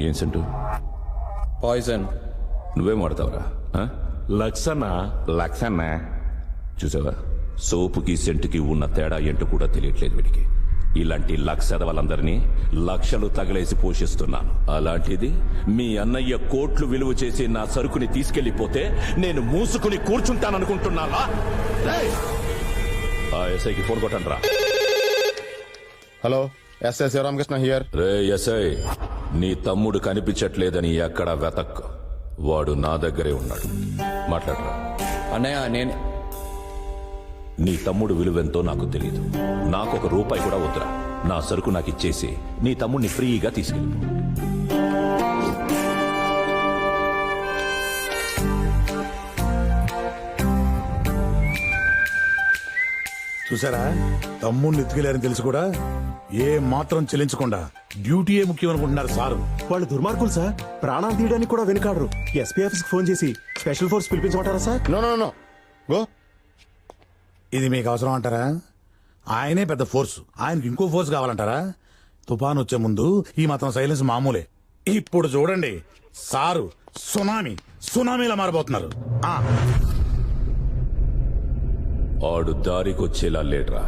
ఏం scent? Poison. నువ్వేం వాడతావురా? లక్సన్నా. లక్సన్నా. చూసావా, సోపుకి సెంటుకి ఉన్న తేడా ఏంటో కూడా తెలియట్లేదు వీడికి. ఇలాంటి లక్షదవలందరినీ లక్షలు తగలేసి పోషిస్తున్నాను. అలాంటిది మీ అన్నయ్య కోట్లు విలువ చేసి నా సరుకుని తీసుకెళ్లిపోతే నేను మూసుకుని కూర్చుంటాననుకుంటున్నావా? ఆ ఎస్ఐకి ఫోన్ కొట్టండి రా. Hello, SI Sivaramakrishna here. Ray SI, నీ తమ్ముడు కనిపించట్లేదని ఎక్కడా వెతక్. వాడు నా దగ్గరే ఉన్నాడు. మాట్లాడరా. అన్నయ్య నేను నీ తమ్ముడు విలువెంతో నాకు తెలియదు. నాకొక రూపాయి కూడా వద్దురా. నా సరుకు నాకు ఇచ్చేసి నీ తమ్ముడిని ఫ్రీగా తీసుకెళ్ళి. చూసారా, తమ్ముడిని ఎత్తుకెళ్లారని తెలిసి కూడా ఏ మాత్రం చెల్లించకుండా డ్యూటీయే ముఖ్యం అనుకుంటున్నారు సారు. వాళ్ళు దుర్మార్గులు సార్. ప్రాణాలు తీయడానికి కూడా వెనుకాడరు. ఎస్పీ ఆఫీస్ కి ఫోన్ చేసి స్పెషల్ ఫోర్స్ పిలిపించమంటారా sir? No no no go. ఇది మీకు అవసరం అంటారా? ఆయనే పెద్ద ఫోర్స్, ఆయనకి ఇంకో ఫోర్స్ కావాలంటారా? తుఫాన్ వచ్చే ముందు ఈ మాత్రం సైలెన్స్ మామూలే. ఇప్పుడు చూడండి, సారు సునామీలా మారబోతున్నారు. ఆడు దారికొచ్చేలా లేడ్రా,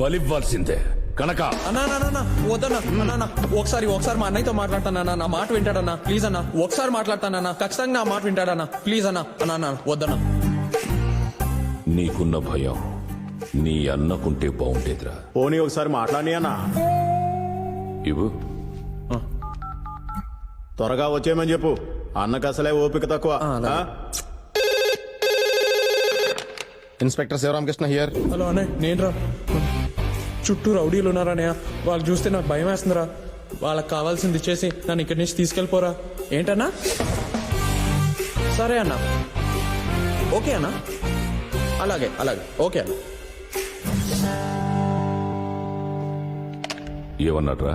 బలివ్వాల్సిందే. కనుక అన్నా వద్దన్నా. ఒకసారి మా అన్నయ్యతో మాట్లాడతానన్నా. నా మాట వింటాడన్నా. ప్లీజ్ అన్నా, ఒకసారి మాట్లాడతానన్నా. ఖచ్చితంగా నా మాట వింటాడన్నా. ప్లీజ్ అన్నా. అన్నా వద్దన్నా. నీకున్న భయం నీ అన్నకుంటే బాగుండేదిరా. పోనీ ఒకసారి మాట్లాడి అన్నా. ఇవ్వు. త్వరగా వచ్చేయమని చెప్పు. అన్నకు అసలే ఓపిక తక్కువ. Inspector Sivaramakrishna here. హలో అన్నయ్య, నేను రా. చుట్టూ రౌడీలు ఉన్నారన్నయ్య. వాళ్ళు చూస్తే నాకు భయం వేస్తుందిరా. వాళ్ళకి కావాల్సింది ఇచ్చేసి నన్ను ఇక్కడి నుంచి తీసుకెళ్ళిపోరా. ఏంటన్నా? సరే అన్నా. ఓకే అన్నా. అలాగే ఓకే అన్నా. ఏమన్నాడ్రా?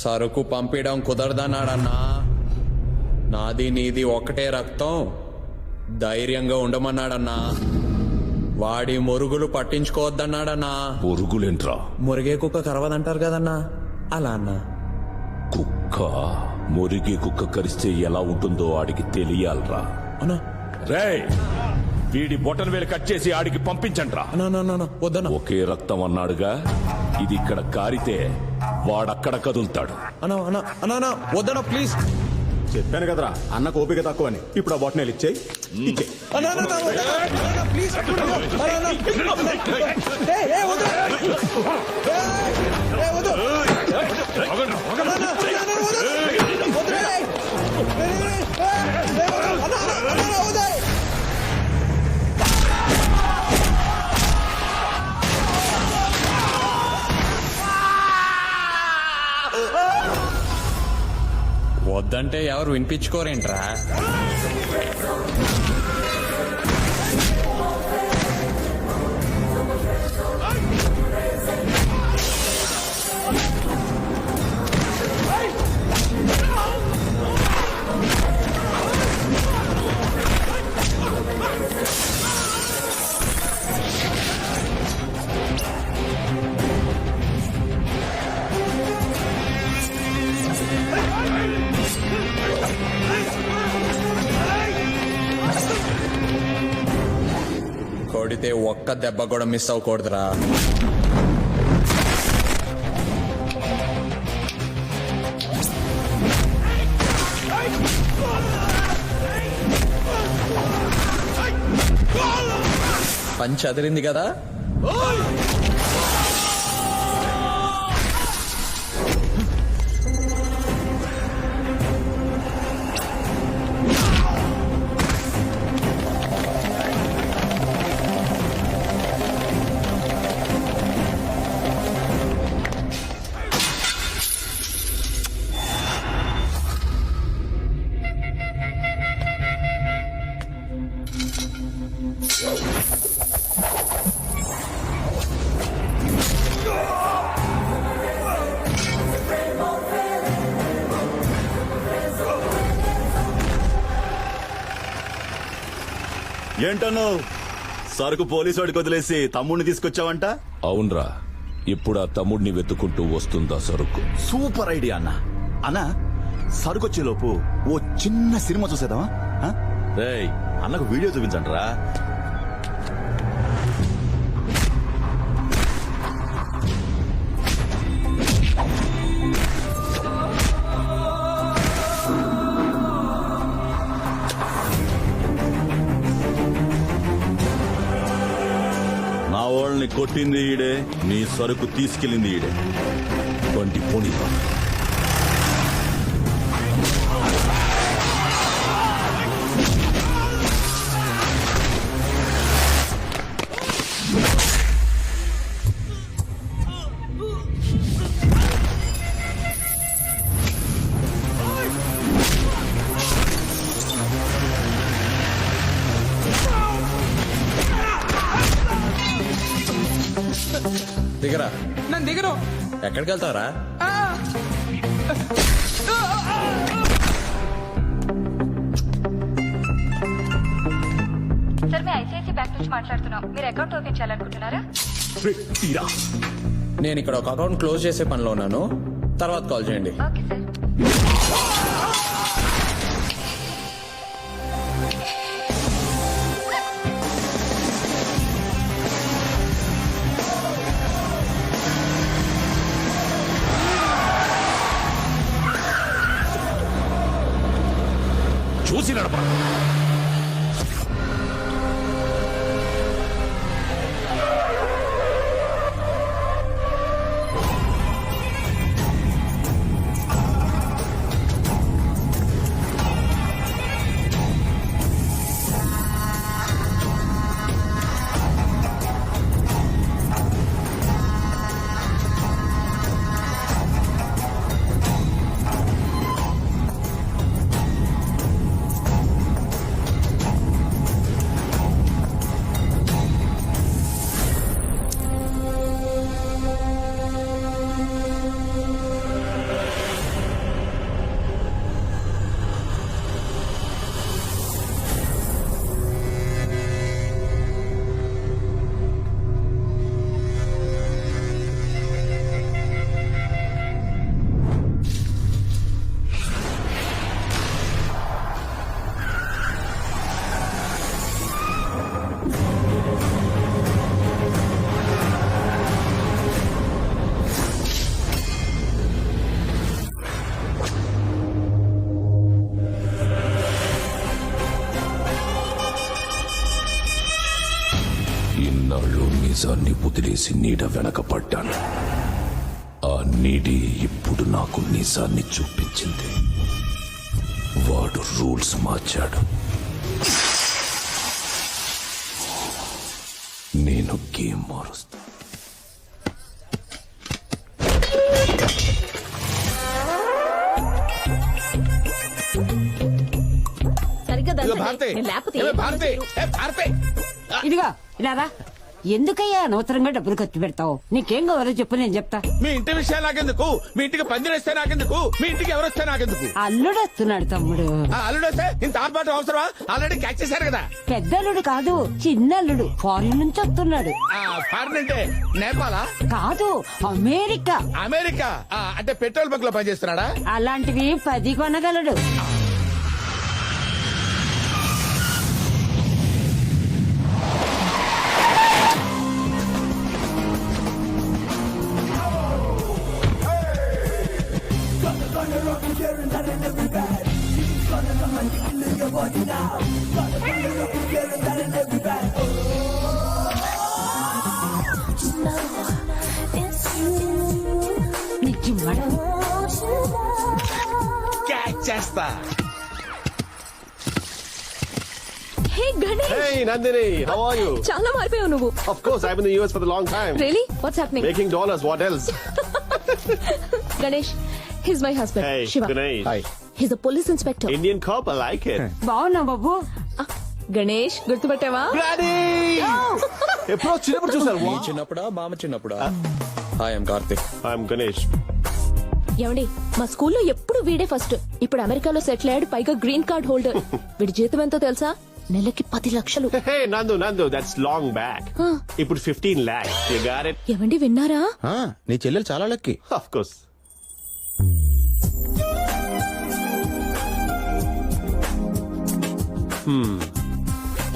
సరుకు పంపించడం కుదరదన్నాడన్నా. నాది నీది ఒకటే రక్తం, ధైర్యంగా ఉండమన్నాడన్నా. వాడి మురుగులు పట్టించుకోవద్దన్నాడన్నా. పొరుగులేంట్రా? మురిగే కుక్క కరవదంటారు కదన్నా, అలా అన్నా. కుక్క మురిగి కుక్క కరిస్తే ఎలా ఉంటుందో ఆడికి తెలియాలరా. అన్నా రేయ్, వీడి బొటన్ వేలు కట్ చేసి ఆడికి పంపించండ్రా. అన్నా వద్దన్నా. ఒకే రక్తం అన్నాడుగా, ఇది ఇక్కడ కారితే వాడక్కడ కదులుతాడు. అన్నా వద్దన్నా ప్లీజ్. చెప్పాను కదరా, అన్నకు ఓపిక తక్కువ అని. ఇప్పుడు ఆ బాటిల్ ఇచ్చేయి. వద్దంటే ఎవరు వినిపించుకోరేంట్రా? కొడితే ఒక్క దెబ్బ కూడా మిస్ అవ్వకూడదురా. పంచ్ అదిరింది కదా. ఏంటను సరుకు పోలీసు వాడికి వదిలేసి తమ్ముడిని తీసుకొచ్చావంట? అవునరా, ఇప్పుడు ఆ తమ్ముడిని వెతుకుంటూ వస్తుందా సరుకు. సూపర్ ఐడియా అన్న. సరుకొచ్చేలోపు ఓ చిన్న సినిమా చూసేద్దామా? రేయ్ అన్నకు వీడియో చూపించండి రా. నా వాళ్ళని కొట్టింది ఈడే, నీ సరుకు తీసుకెళ్ళింది ఈడే. బండి పోనీ దిగరా. నన్ను దిగరు. ఎక్కడికి వెళ్తావరా? సార్ మేము ఐసిఐసి బ్యాంక్ నుంచి మాట్లాడుతున్నాం. మీరు అకౌంట్ ఓపెన్ చేయాలనుకుంటున్నారా? నేను ఇక్కడ ఒక అకౌంట్ క్లోజ్ చేసే పనిలో ఉన్నాను. తర్వాత కాల్ చేయండి. Okay sir. చూసి నడపరా. ఇన్నాళ్ళు నిజాన్ని వదిలేసి నీడ వెనకపడ్డాను. ఆ నీడి ఇప్పుడు నాకు నిజాన్ని చూపించింది. వాడు రూల్స్ మార్చాడు. నేను గేమ్ మారుస్తా. సరిగ్గా ఇదిగో ఇలారా. ఎందుకయ్యా అనవసరంగా డబ్బులు ఖర్చు పెడతావు? నీకేం కావాలో చెప్పు, నేను చెప్తా. మీ ఇంటి విషయాలు నాకెందుకు? మీ ఇంటికి పందిరేస్తే నాకెందుకు? మీ ఇంటికి ఎవరు వస్తే నాకెందుకు? అల్లుడు వస్తున్నాడు తమ్ముడు. అల్లుడు వస్తే ఇంత ఆర్పాటు అవసరమా? ఆల్రెడీ క్యాచ్ చేశారు కదా. పెద్ద అల్లుడు కాదు, చిన్న అల్లుడు. ఫారిన్ నుంచి వస్తున్నాడు. ఫారిన్ అంటే నేపాలా? కాదు, అమెరికా. అమెరికా అంటే పెట్రోల్ బంక్ లో పనిచేస్తున్నాడా? అలాంటివి 10 కొనగలడు. నిజమాడు. క్యాచ్ చేస్తా. Hey Ganesh. Hey Nandini, how are you? చాలా మారిపోయావు నువ్వు. Of course, I've been in the US for a long time. Really? What's happening? Making dollars, what else? Ganesh, he's my husband. Hey, Shiva. Ganesh. Hi. He's a police inspector. Indian cop, I like it. బాగున్నా బాబు. Ganesh గుర్తుపట్టావా? Bloody! ఎప్పుడో చిన్నప్పుడు చూసారు. నీ చిన్నప్పుడా బామ్మ చిన్నప్పుడా? Hi I'm Karthik. I'm Ganesh. ఏమండి, మా స్కూల్లో ఎప్పుడు వీడే ఫస్ట్. ఇప్పుడు అమెరికాలో సెటిల్ అయ్యాడు, పైగా గ్రీన్ కార్డ్ హోల్డర్. వీడి జీతం ఎంతో తెలుసా? నెలకి 10 లక్షలు. Hey, Nandu, that's long back. ఇప్పుడు 15 lakhs. You got it? ఏమండి విన్నారా? నీ చెల్లెలు చాలా లక్కీ. Of course.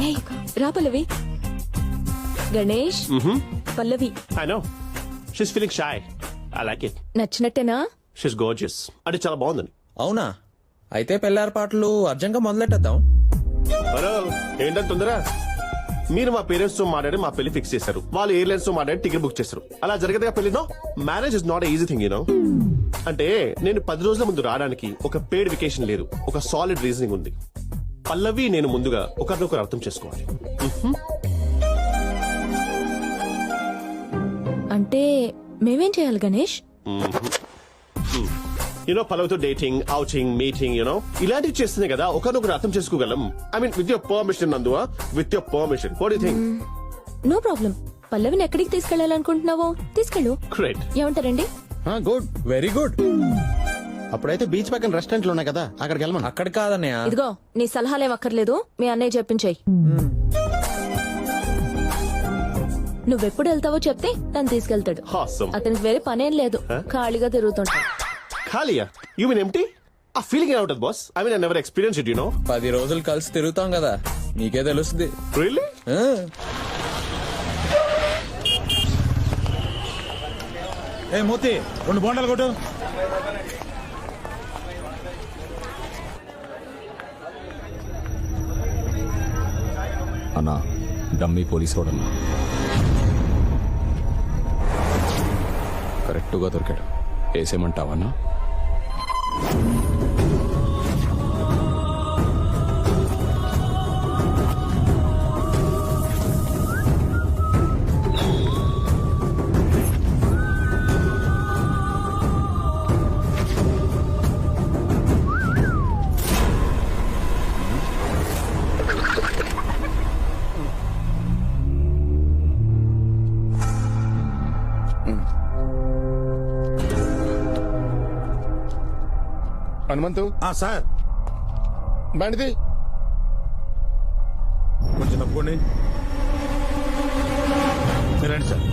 ఏయ్, రా పల్లవి. గణేష్, పల్లవి I know. She's feeling shy. I like it. నచ్చినట్టేనా? She's gorgeous. అంటే చాలా బాగుందని. అవునా? అయితే పెళ్ళారి పాటలు అర్జెంట్గా మొదలెట్టేద్దాం. హలో, ఏంటంత తొందర? మీరు మా పేరెంట్స్ తో మాట్లాడి మా పెళ్లి ఫిక్స్ చేశారు. వాళ్ళు ఎయిర్లైన్స్ తో మాట్లాడి టికెట్ బుక్ చేశారు. అలా జరగదుగా పెళ్లి. No, marriage is not easy thing, you know. అంటే నేను 10 రోజుల ముందు రావడానికి ఒక పేడ్ వెకేషన్ లేదు, ఒక సాలిడ్ రీజనింగ్ ఉంది. పల్లవి నేను ముందుగా ఒకరినొకరు అర్థం చేసుకోవాలి. అంటే మేమేం చేయాలి గణేష్? యూనో, పల్లవితో డేటింగ్, అవుటింగ్, మీటింగ్, యూనో ఇలాంటివి చేస్తేనే కదా ఒకరినొకరు అర్థం చేసుకోగలం. I mean with your permission Nandu, with your permission. What do you think? No problem. పల్లవిని ఎక్కడికి తీసుకెళ్లాలనుకుంటున్నావో తీసుకెళ్ళు. గ్రేట్. ఏమంటారండి? గుడ్. Very good. అప్పుడైతే బీచ్ పక్కన రెస్టారెంట్లు ఉన్నాయి కదా, అక్కడికి వెళ్ళమను. అక్కడ కాదన్నయ్య. ఇదిగో నీ సలహాలేం అక్కర్లేదు, మీ అన్నయ్య చెప్పించాయి. నువ్వెప్పుడు వెళ్తావో చెప్తే తను తీసుకెళ్తాడు. Awesome. అతనికి వేరే పనేం లేదు, ఖాళీగా తిరుగుతుంటాడు. ఖాళీయా? You mean empty? ఆ ఫీలింగ్ ఎలా ఉంటుంది boss? I mean I never experience it, you know. 10 రోజులు కలిసి తిరుగుతాం కదా, నీకే తెలుస్తుంది. రియల్లీ? ఏ మూర్తి, 2 బోండాలు కొట్టు. అన్నా, డమ్మీ పోలీస్ వాడన్నా కరెక్ట్గా దొరికాడు. వేసేయమంటావన్నా? హనుమంతు, సార్ బండిది. కొంచెం తప్పుకోండి. మీరండి సార్.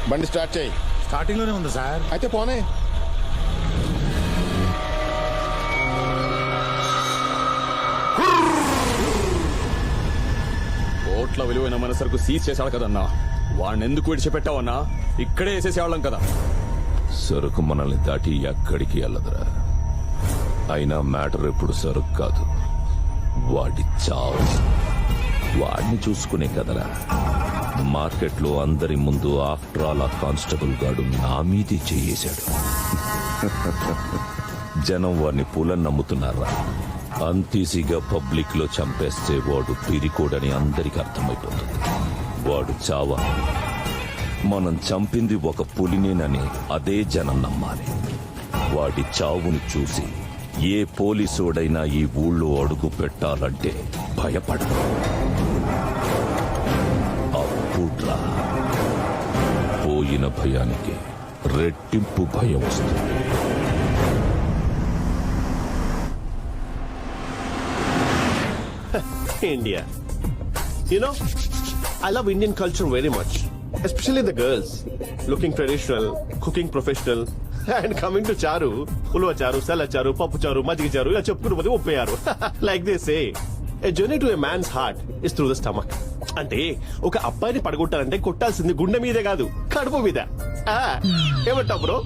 బండి స్టార్ట్ చేయి. స్టార్టింగ్ లోనే ఉంది సార్. అయితే పోనే. కోట్ల విలువైన మన సరుకు సీజ్ చేశాడు కదన్నా, వాడిని ఎందుకు విడిచిపెట్టావన్నా? ఇక్కడే వేసేసేవాళ్ళం కదా. సరుకు మనల్ని దాటి ఎక్కడికి వెళ్ళదురా. అయినా మ్యాటర్ ఎప్పుడు సరుకు కాదు, వాడి చావు. వాడిని చూసుకునే కదరా మార్కెట్లో అందరి ముందు ఆఫ్టర్ ఆల్ ఆ కానిస్టేబుల్ గాడు నా మీదే చేయేశాడు. జనం వాడిని పూలని నమ్ముతున్నారా? అంతీసీగా పబ్లిక్ లో చంపేస్తే వాడు పిరికోడని అందరికి అర్థమైపోతుంది. వాడు చావా, మనం చంపింది ఒక పులినేనని అదే జనం నమ్మాలి. వాడి చావుని చూసి ఏ పోలీసోడైనా ఈ ఊళ్ళో అడుగు పెట్టాలంటే భయపడదు. అప్పుడ్రా పోయిన భయానికి రెట్టింపు భయం వస్తుంది. India. You know, I love Indian culture very much. Especially the girls. Looking traditional, cooking professional, and coming to charu, ulva charu, sala charu, papu charu, majigi charu, ఇలా చెప్పుకుంటూ పోతే ఉప్పయ్యారు. Like they say, a journey to a man's heart is through the stomach. అంటే ఒక అబ్బాయిని పడగొట్టాలంటే కొట్టాల్సింది గుండె మీదే కాదు, కడుపు మీద. ఏమంటావు బ్రో?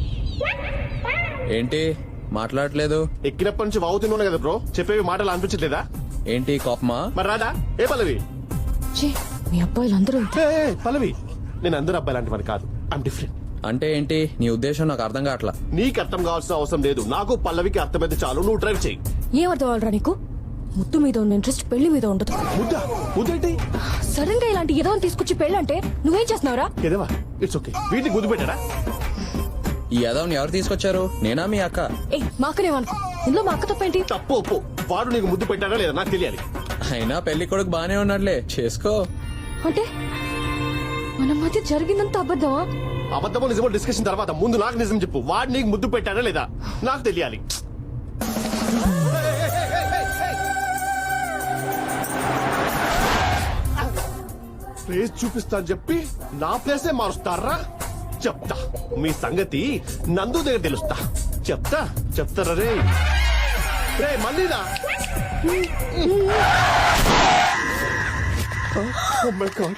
ఏంటి మాట్లాడలేదు? ఎక్కినప్పటి నుంచి వాగుతున్నాను కదా బ్రో, చెప్పేవి మాటలు అనిపించట్లేదా? ఏంటి కోపమా? మరి రాదా? ఏ పల్లవి? మీ అబ్బాయిలందరూ పల్లవి, నేను అందరు అబ్బాయి లాంటి వాడిని కాదు. I'm different. అంటే ఏంటి నీ ఉద్దేశం? నాకు అర్థం కావట్లా. నీకు అర్థం కావాల్సిన అవసరం లేదు, నాకు పల్లవికి అర్థమైతే చాలు. నువ్వు డ్రైవ్ చేయి. ఏమర్థం అవ్వాలరా నీకు? ముద్దు మీద ఉన్న ఇంట్రెస్ట్ పెళ్లి మీద ఉండదు. ముద్దేంటి? సడన్ గా ఇలాంటి ఏదో తీసుకొచ్చి పెళ్ళి అంటే నువ్వేం చేస్తున్నావురా? ఏదేవా, ఇట్స్ ఓకే. వీటిని గుద్దు పెట్టారా? ఈ యదవ్ని ఎవరు తీసుకొచ్చారు? నేనా మీ అక్క? ఏ మా అక్కనేమనుకో, ఇందులో మా అక్క తప్పేంటి? తప్పు ఒప్పు. వాడు నీకు ముద్దు పెట్టారా లేదా నాకు తెలియాలి. అయినా పెళ్లి కొడుకు బానే ఉన్నాడులే, చేసుకో. అంటే మన మధ్య జరిగిందంత అబద్ధమా? అబద్ధమో నిజమో డిస్కషన్ తర్వాత ముందు నాకు నిజం చెప్పు. వాడు నీకు ముద్దు పెట్టారా లేదా నాకు తెలియాలి. ప్లేస్ చూపిస్తా అని చెప్పి నా ప్లేసే మారుస్తారా? చెప్తా మీ సంగతి నందు దగ్గర తెలుస్తా. చెప్తారా రే మళ్ళీనా? Oh my God.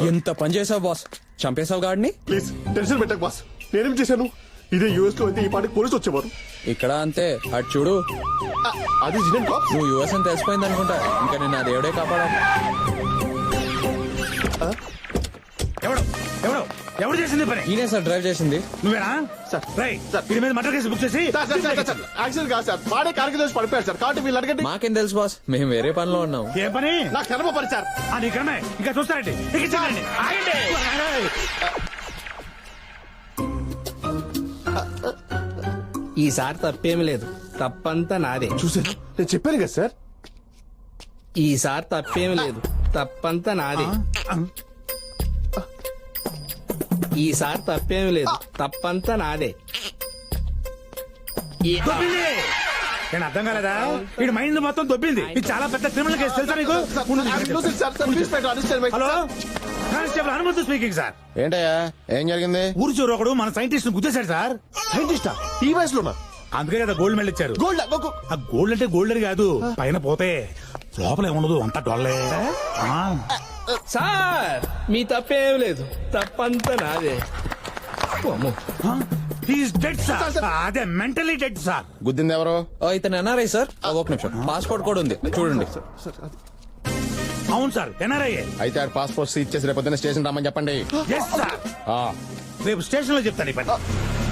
ఎంత పని చేసావు బాస్, చంపేశావు గాడిని. ప్లీజ్ టెన్షన్ పెట్టకు బాస్. నేనేం చేశాను? ఇదే యుఎస్ లో అయితే ఈ పాటికి పోలీసు వచ్చేవారు. ఇక్కడ అంతే, అటు చూడు. అది జినెన్ కాప్. నువ్వు యుఎస్ అని తెలిసిపోయింది అనుకుంటా. ఇంకా నేను ఆ దేవుడే కాపాడాలి. ఎవడు చేసింది పని? ఈయనే సార్ డ్రైవ్ చేసింది. నువ్వేనా? సార్. రేయ్, సార్. వీడి మీద మర్డర్ కేసు బుక్ చేసి యాక్సిడెంట్ కాదు సార్, వాడే కార్కి దోషి పడిపోయారు సార్. కాబట్టి వీళ్ళు అడగండి. మాకేం తెలుసు బాస్, మేము వేరే పనిలో ఉన్నాం. ఏం పని? నాకు కర్మ పని సార్. నీ కర్మే ఇంకా చూస్తారండి. ఎక్కించండి. ఈసారి తప్పేమి లేదు, తప్పంతా నాదే. చూసారా, నేను చెప్పాను కదా సార్. ఈసారి తప్పేమి లేదు, తప్పంతా నాదే. ఈసారి తప్పేమి లేదు, తప్పంతా నాదే. దొబ్బింది. నేను అర్థం కాలేదా? వీడి మైండ్ మొత్తం దొబ్బింది. ఇది చాలా పెద్ద క్రిమినల్ కేసు తెలుసా నీకు? Hello, constable Hanumanthu speaking sir. ఏంటయ్యా ఏం జరిగింది? ఊరు చూరు ఒకడు మన సైంటిస్ట్ ను గుద్దేశాడు సార్. సైంటిస్టా? ఈ వయసులోనా? అందుకే కదా గోల్డ్ మెడల్ ఇచ్చారు. గోల్డ్ ఆ గోల్డ్ అంటే గోల్డ్ కాదు, పైన పోతే లోపల ఏముండదు, అంతా డొల్లే. సార్ మీ తప్పేమి లేదు, తప్పంతా నాదే. Dead sir. అదే మెంటలీ డెడ్ సార్. గుద్దింది ఎవరు? ఇతను ఎన్ఆర్ఐ సార్. ఒక నిమిషం, పాస్పోర్ట్ కూడా ఉంది చూడండి. అవును సార్, ఎన్ఆర్ఐ. అయితే ఆ పాస్పోర్ట్ ఇచ్చేసి రేపు పొద్దున్న స్టేషన్ రమ్మని చెప్పండి. Yes sir. రేపు స్టేషన్ లో చెప్తాను ఈ పని.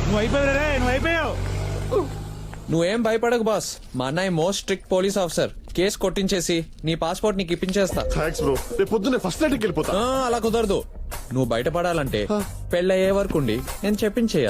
నువ్వు అయిపోయావు. నువ్వేం భయపడకు బాస్, మా అన్నయ్య most strict police officer. Case కొట్టించేసి నీ పాస్పోర్ట్ నీకు ఇప్పించేస్తా. Thanks bro. రేపు పొద్దున్నే ఫస్ట్ నైట్కి వెళ్ళిపోతా. అలా కుదరదు. నువ్వు బయటపడాలంటే పెళ్ళయ్యే వరకు ఉండి నేను చెప్పించేయాలి.